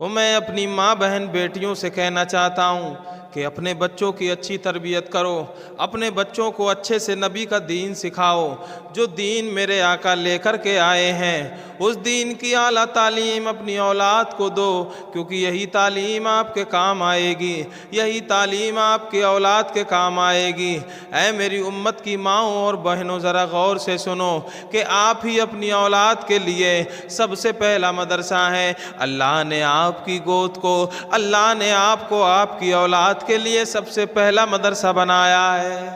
وہ میں اپنی ماں بہن بیٹیوں سے کہنا چاہتا ہوں کہ اپنے بچوں کی اچھی تربیت کرو، اپنے بچوں کو اچھے سے نبی کا دین سکھاؤ، جو دین میرے آقا لے کر کے آئے ہیں اس دین کی اعلیٰ تعلیم اپنی اولاد کو دو، کیونکہ یہی تعلیم آپ کے کام آئے گی، یہی تعلیم آپ کے اولاد کے کام آئے گی۔ اے میری امت کی ماؤں اور بہنوں، ذرا غور سے سنو کہ آپ ہی اپنی اولاد کے لیے سب سے پہلا مدرسہ ہے۔ اللہ نے آپ کی گود کو، اللہ نے آپ کو آپ کی اولاد کے لیے سب سے پہلا مدرسہ بنایا ہے۔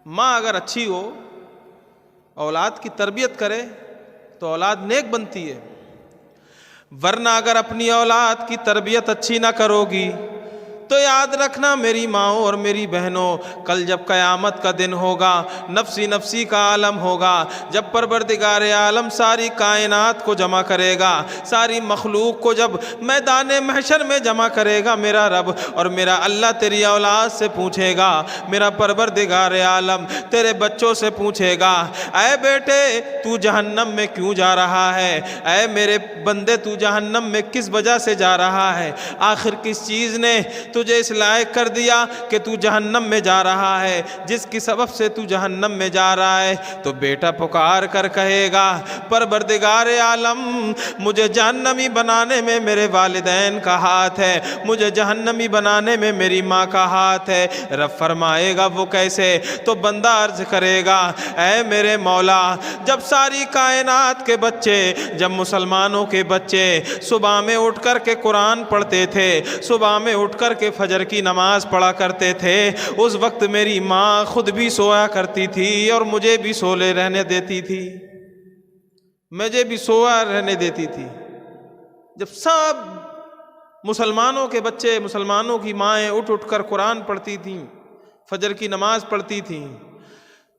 ماں اگر اچھی ہو، اولاد کی تربیت کرے تو اولاد نیک بنتی ہے، ورنہ اگر اپنی اولاد کی تربیت اچھی نہ کرو گی تو یاد رکھنا میری ماؤں اور میری بہنوں، کل جب قیامت کا دن ہوگا، نفسی نفسی کا عالم ہوگا، جب پروردگار عالم ساری کائنات کو جمع کرے گا، ساری مخلوق کو جب میدان محشر میں جمع کرے گا میرا رب اور میرا اللہ تیری اولاد سے پوچھے گا، میرا پروردگار عالم تیرے بچوں سے پوچھے گا، اے بیٹے تو جہنم میں کیوں جا رہا ہے؟ اے میرے بندے تو جہنم میں کس وجہ سے جا رہا ہے؟ آخر کس چیز نے تجھے اس لائق کر دیا کہ تو جہنم میں جا رہا ہے؟ جس کی سبب سے تو جہنم میں جا رہا ہے تو بیٹا پکار کر کہے گا، پروردگار عالم مجھے جہنمی بنانے میں میرے والدین کا ہاتھ ہے، مجھے جہنمی بنانے میں میری ماں کا ہاتھ ہے۔ رب فرمائے گا وہ کیسے؟ تو بندہ عرض کرے گا، اے میرے مولا جب ساری کائنات کے بچے، جب مسلمانوں کے بچے صبح میں اٹھ کر کے قرآن پڑھتے تھے، صبح میں اٹھ کر کے فجر کی نماز پڑھا کرتے تھے، اس وقت میری ماں خود بھی سویا کرتی تھی اور مجھے بھی سولے رہنے دیتی تھی، مجھے بھی سویا رہنے دیتی تھی۔ جب سب مسلمانوں کے بچے، مسلمانوں کی مائیں اٹھ اٹھ کر قرآن پڑھتی تھیں، فجر کی نماز پڑھتی تھیں،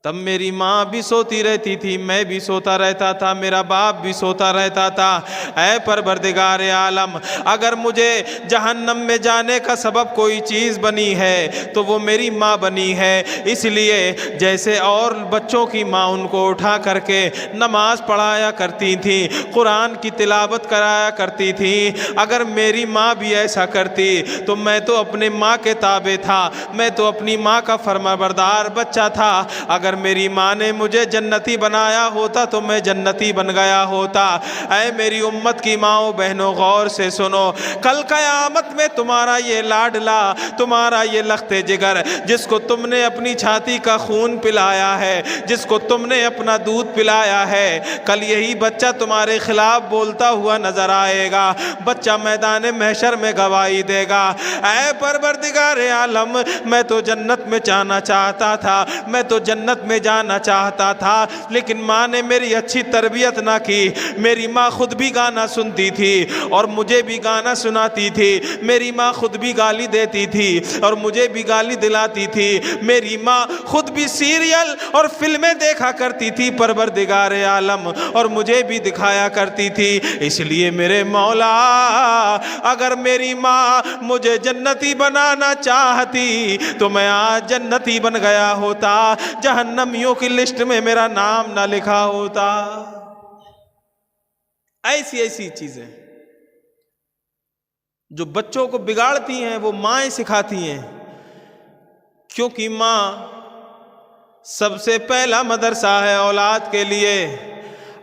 تب میری ماں بھی سوتی رہتی تھی، میں بھی سوتا رہتا تھا، میرا باپ بھی سوتا رہتا تھا۔ اے پروردگار عالم اگر مجھے جہنم میں جانے کا سبب کوئی چیز بنی ہے تو وہ میری ماں بنی ہے، اس لیے جیسے اور بچوں کی ماں ان کو اٹھا کر کے نماز پڑھایا کرتی تھی، قرآن کی تلاوت کرایا کرتی تھی، اگر میری ماں بھی ایسا کرتی تو میں تو اپنے ماں کے تابع تھا، میں تو اپنی ماں کا فرمانبردار بچہ تھا۔ اگر میری ماں نے مجھے جنتی بنایا ہوتا تو میں جنتی بن گیا ہوتا۔ اے میری امت کی ماؤں بہنوں غور سے سنو، کل قیامت میں تمہارا یہ لاڈلا، تمہارا یہ لخت جگر جس کو تم نے اپنی چھاتی کا خون پلایا ہے، جس کو تم نے اپنا دودھ پلایا ہے، کل یہی بچہ تمہارے خلاف بولتا ہوا نظر آئے گا، بچہ میدان محشر میں گواہی دے گا، اے پروردگار عالم میں تو جنت میں جانا چاہتا تھا، میں تو جنت میں جانا چاہتا تھا، لیکن ماں نے میری اچھی تربیت نہ کی۔ میری ماں خود بھی گانا سنتی تھی اور مجھے بھی گانا سناتی تھی، میری ماں خود بھی گالی دیتی تھی اور مجھے بھی گالی دلاتی تھی، میری ماں خود بھی سیریل اور فلمیں دیکھا کرتی تھی پروردگار عالم اور مجھے بھی دکھایا کرتی تھی۔ اس لیے میرے مولا اگر میری ماں مجھے جنتی بنانا چاہتی تو میں آج جنتی بن گیا ہوتا، جہنمیوں کی لسٹ میں میرا نام نہ لکھا ہوتا۔ ایسی ایسی چیزیں جو بچوں کو بگاڑتی ہیں وہ مائیں سکھاتی ہیں، کیونکہ ماں سب سے پہلا مدرسہ ہے اولاد کے لیے۔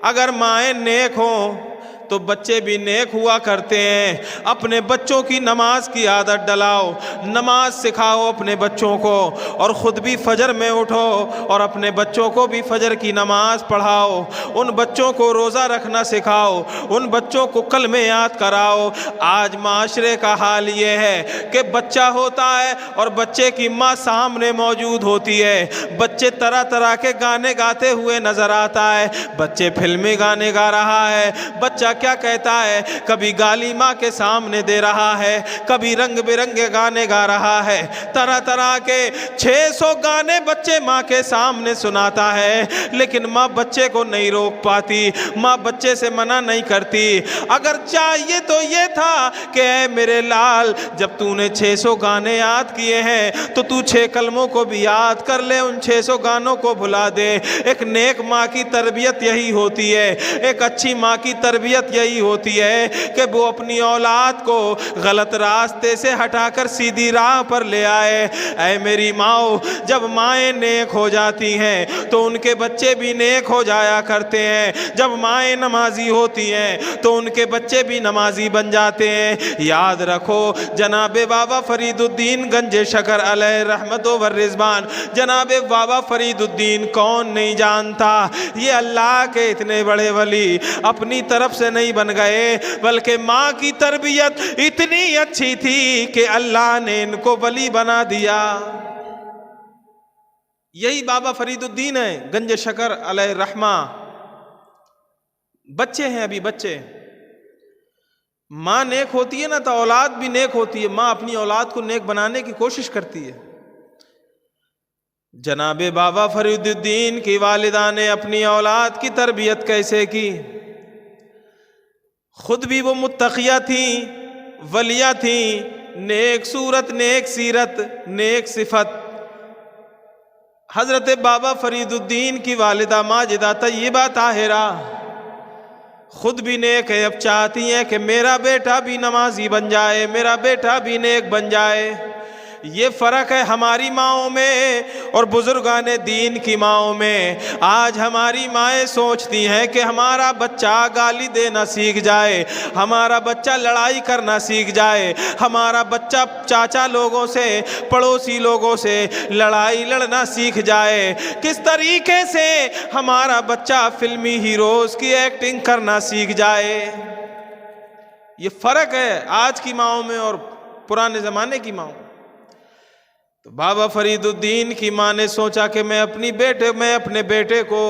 اگر مائیں نیک ہوں تو بچے بھی نیک ہوا کرتے ہیں۔ اپنے بچوں کی نماز کی عادت ڈلاؤ، نماز سکھاؤ اپنے بچوں کو، اور خود بھی فجر میں اٹھو اور اپنے بچوں کو بھی فجر کی نماز پڑھاؤ، ان بچوں کو روزہ رکھنا سکھاؤ، ان بچوں کو کلمے یاد کراؤ۔ آج معاشرے کا حال یہ ہے کہ بچہ ہوتا ہے اور بچے کی ماں سامنے موجود ہوتی ہے، بچے طرح طرح کے گانے گاتے ہوئے نظر آتا ہے، بچے فلمی گانے گا رہا ہے، بچہ کیا کہتا ہے، کبھی گالی ماں کے سامنے دے رہا ہے، کبھی رنگ برنگے گانے گا رہا ہے، طرح طرح کے 600 گانے بچے ماں کے سامنے سناتا ہے، لیکن ماں بچے کو نہیں روک پاتی، ماں بچے سے منع نہیں کرتی۔ اگر چاہیے تو یہ تھا کہ اے میرے لال جب تو نے 600 گانے یاد کیے ہیں تو تو 6 کلموں کو بھی یاد کر لے، ان 600 گانوں کو بھلا دے۔ ایک نیک ماں کی تربیت یہی ہوتی ہے، ایک اچھی ماں کی تربیت تربیت یہی ہوتی ہے کہ وہ اپنی اولاد کو غلط راستے سے ہٹا کر سیدھی راہ پر لے آئے۔ اے میری ماؤ، جب مائیں نیک ہو جاتی ہیں تو ان کے بچے بھی نیک ہو جایا کرتے ہیں، جب مائیں نمازی ہوتی ہیں تو ان کے بچے بھی نمازی بن جاتے ہیں۔ یاد رکھو جناب بابا فرید الدین گنج شکر علیہ رحمت و رضوان، جناب بابا فرید الدین کون نہیں جانتا؟ یہ اللہ کے اتنے بڑے ولی اپنی طرف سے نہیں بن گئے، بلکہ ماں کی تربیت اتنی اچھی تھی کہ اللہ نے ان کو ولی بنا دیا۔ یہی بابا فرید الدین ہے گنج شکر علیہ رحمہ۔ بچے ہیں ابھی بچے، ماں نیک ہوتی ہے نا تو اولاد بھی نیک ہوتی ہے۔ ماں اپنی اولاد کو نیک بنانے کی کوشش کرتی ہے۔ جناب بابا فرید الدین کی والدہ نے اپنی اولاد کی تربیت کیسے کی؟ خود بھی وہ متقیہ تھیں، ولیہ تھیں، نیک صورت، نیک سیرت، نیک صفت۔ حضرت بابا فرید الدین کی والدہ ماجدہ طیبہ طاہرہ خود بھی نیک ہے، اب چاہتی ہیں کہ میرا بیٹا بھی نمازی بن جائے، میرا بیٹا بھی نیک بن جائے۔ یہ فرق ہے ہماری ماؤں میں اور بزرگان دین کی ماؤں میں۔ آج ہماری مائیں سوچتی ہیں کہ ہمارا بچہ گالی دینا سیکھ جائے، ہمارا بچہ لڑائی کرنا سیکھ جائے، ہمارا بچہ چاچا لوگوں سے، پڑوسی لوگوں سے لڑائی لڑنا سیکھ جائے، کس طریقے سے ہمارا بچہ فلمی ہیروز کی ایکٹنگ کرنا سیکھ جائے۔ یہ فرق ہے آج کی ماؤں میں اور پرانے زمانے کی ماؤں۔ تو بابا فرید الدین کی ماں نے سوچا کہ میں اپنے بیٹے کو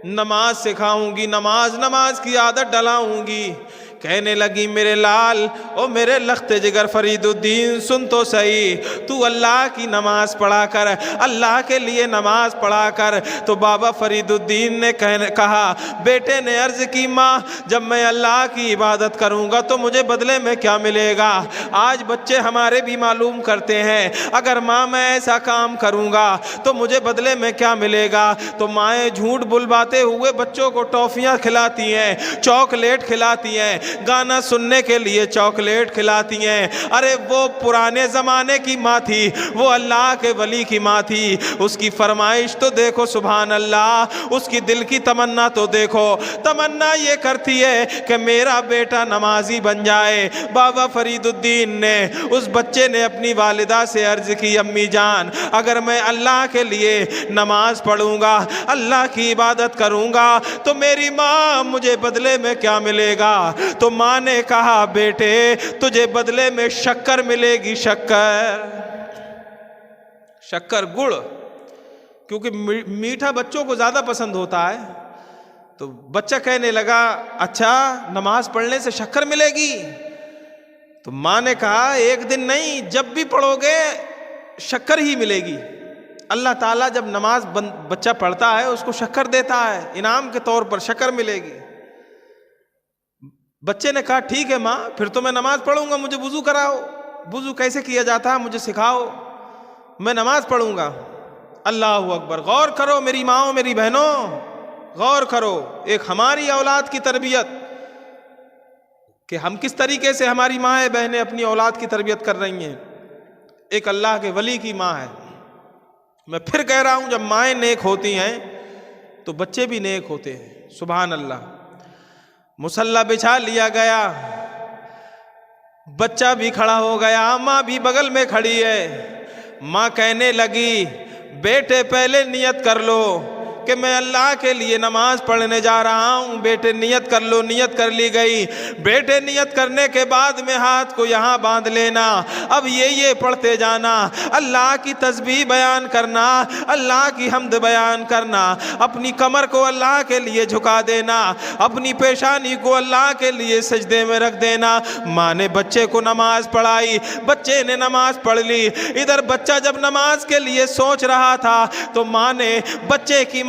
نماز سکھاؤں گی، نماز کی عادت ڈلاؤں گی۔ کہنے لگی میرے لال او میرے لخت جگر فرید الدین، سن تو صحیح، تو اللہ کی نماز پڑھا کر، اللہ کے لیے نماز پڑھا کر۔ تو بابا فرید الدین نے کہا، بیٹے نے عرض کی ماں جب میں اللہ کی عبادت کروں گا تو مجھے بدلے میں کیا ملے گا؟ آج بچے ہمارے بھی معلوم کرتے ہیں اگر ماں میں ایسا کام کروں گا تو مجھے بدلے میں کیا ملے گا؟ تو مائیں جھوٹ بلواتے ہوئے بچوں کو ٹافیاں کھلاتی ہیں، چاکلیٹ کھلاتی ہیں، گانا سننے کے لیے چاکلیٹ کھلاتی ہیں۔ ارے وہ پرانے زمانے کی ماں تھی، وہ اللہ کے ولی کی ماں تھی، اس کی فرمائش تو دیکھو سبحان اللہ، اس کی دل کی تمنا تو دیکھو، تمنا یہ کرتی ہے کہ میرا بیٹا نمازی بن جائے۔ بابا فرید الدین نے، اس بچے نے اپنی والدہ سے عرض کی، امی جان اگر میں اللہ کے لیے نماز پڑھوں گا، اللہ کی عبادت کروں گا تو میری ماں مجھے بدلے میں کیا ملے گا؟ تو ماں نے کہا بیٹے تجھے بدلے میں شکر ملے گی، شکر گڑ، کیونکہ میٹھا بچوں کو زیادہ پسند ہوتا ہے۔ تو بچہ کہنے لگا اچھا نماز پڑھنے سے شکر ملے گی؟ تو ماں نے کہا ایک دن نہیں، جب بھی پڑھو گے شکر ہی ملے گی۔ اللہ تعالیٰ جب نماز بچہ پڑھتا ہے اس کو شکر دیتا ہے، انعام کے طور پر شکر ملے گی۔ بچے نے کہا ٹھیک ہے ماں، پھر تو میں نماز پڑھوں گا، مجھے وضو کراؤ، وضو کیسے کیا جاتا ہے مجھے سکھاؤ، میں نماز پڑھوں گا۔ اللہ اکبر! غور کرو میری ماؤں میری بہنوں، غور کرو ایک ہماری اولاد کی تربیت کہ ہم کس طریقے سے ہماری مائیں بہنیں اپنی اولاد کی تربیت کر رہی ہیں۔ ایک اللہ کے ولی کی ماں ہے۔ میں پھر کہہ رہا ہوں جب مائیں نیک ہوتی ہیں تو بچے بھی نیک ہوتے ہیں، سبحان اللہ۔ مصلی بچھا لیا گیا، بچہ بھی کھڑا ہو گیا، ماں بھی بغل میں کھڑی ہے۔ ماں کہنے لگی بیٹے پہلے نیت کر لو کہ میں اللہ کے لیے نماز پڑھنے جا رہا ہوں، بیٹے نیت کر لو۔ نیت کر لی گئی۔ بیٹے نیت کرنے کے بعد میں ہاتھ کو یہاں باندھ لینا، اب یہ پڑھتے جانا، اللہ کی تسبیح بیان کرنا، اللہ کی حمد بیان کرنا، اپنی کمر کو اللہ کے لیے جھکا دینا، اپنی پیشانی کو اللہ کے لیے سجدے میں رکھ دینا۔ ماں نے بچے کو نماز پڑھائی، بچے نے نماز پڑھ لی۔ ادھر بچہ جب نماز کے لیے سوچ رہا تھا تو ماں نے بچے کی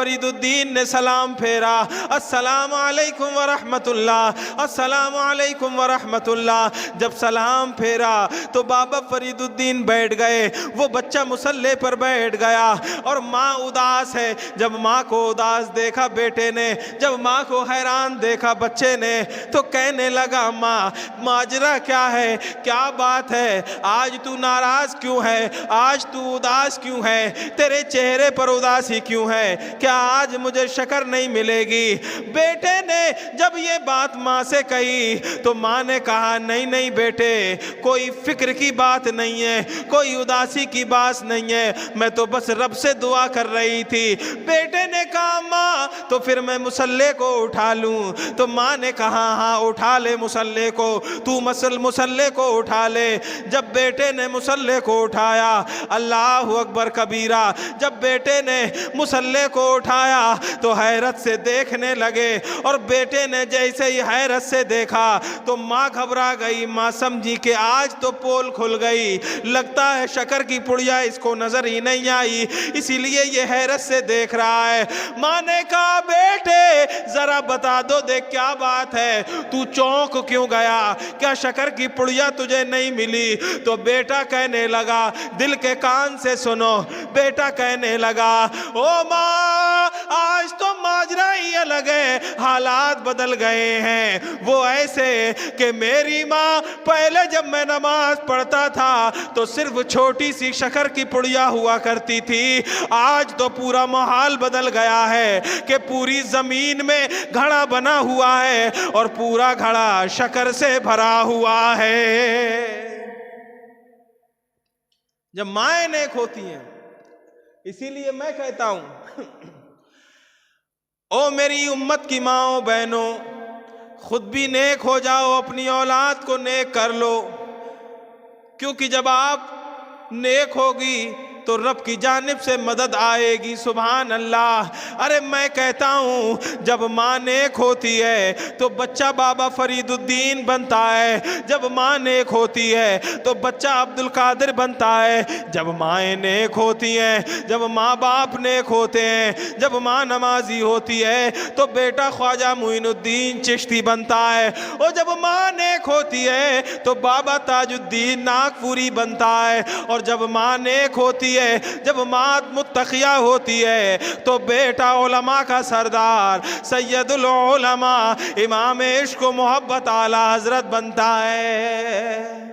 فرید الدین نے سلام پھیرا، السلام علیکم ورحمت اللہ، السلام علیکم ورحمت اللہ۔ جب سلام پھیرا تو بابا فرید الدین بیٹھ گئے، وہ بچہ مصلی پر بیٹھ گیا اور ماں اداس ہے۔ جب ماں کو اداس دیکھا بیٹے نے، جب ماں کو حیران دیکھا بچے نے، تو کہنے لگا ماں ماجرا کیا ہے، کیا بات ہے، آج تو ناراض کیوں ہے، آج تو اداس کیوں ہے، تیرے چہرے پر اداسی کیوں ہے، کیا آج مجھے شکر نہیں ملے گی؟ بیٹے نے جب یہ بات ماں سے کہی تو ماں نے کہا نہیں نہیں بیٹے، کوئی فکر کی بات نہیں ہے، کوئی اداسی کی بات نہیں ہے، میں تو بس رب سے دعا کر رہی تھی۔ بیٹے نے کہا ماں تو پھر میں مصلی کو اٹھا لوں؟ تو ماں نے کہا ہاں اٹھا لے مصلی کو، تو مصلی کو اٹھا لے۔ جب بیٹے نے مصلی کو اٹھایا، اللہ اکبر کبیرہ، جب بیٹے نے مصلی کو اٹھایا تو حیرت سے دیکھنے لگے، اور بیٹے نے جیسے ہی حیرت سے دیکھا تو ماں گھبرا گئی۔ ماں سمجھی کہ آج تو پول کھل گئی، لگتا ہے شکر کی پڑیا اس کو نظر ہی نہیں آئی، اسی لیے یہ حیرت سے دیکھ رہا ہے۔ ماں نے کہا بیٹے ذرا بتا دو دیکھ کیا بات ہے، تو چونک کیوں گیا، کیا شکر کی پڑیا تجھے نہیں ملی؟ تو بیٹا کہنے لگا، دل کے کان سے سنو، بیٹا کہنے لگا او ماں آج تو ماجرا ہی الگ ہے، حالات بدل گئے ہیں۔ وہ ایسے کہ میری ماں پہلے جب میں نماز پڑھتا تھا تو صرف چھوٹی سی شکر کی پڑیا ہوا کرتی تھی، آج تو پورا ماحول بدل گیا ہے کہ پوری زمین میں گھڑا بنا ہوا ہے اور پورا گھڑا شکر سے بھرا ہوا ہے۔ جب مائیں نیک ہوتی ہیں، اسی لیے میں کہتا ہوں او میری امت کی ماؤں بہنوں، خود بھی نیک ہو جاؤ، اپنی اولاد کو نیک کر لو، کیونکہ جب آپ نیک ہوگی تو رب کی جانب سے مدد آئے گی۔ سبحان اللہ۔ ارے میں کہتا ہوں جب ماں نیک ہوتی ہے تو بچہ بابا فرید الدین بنتا ہے، جب ماں نیک ہوتی ہے تو بچہ عبد القادر بنتا ہے، جب مائیں نیک ہوتی ہیں، جب ماں باپ نیک ہوتے ہیں، جب ماں نمازی ہوتی ہے تو بیٹا خواجہ معین الدین چشتی بنتا ہے، اور جب ماں نیک ہوتی ہے تو بابا تاج الدین ناگپوری بنتا ہے، اور جب ماں نیک ہوتی ہے، جب ماں متقیہ ہوتی ہے تو بیٹا علماء کا سردار سید العلماء امام عشق و محبت اعلی حضرت بنتا ہے۔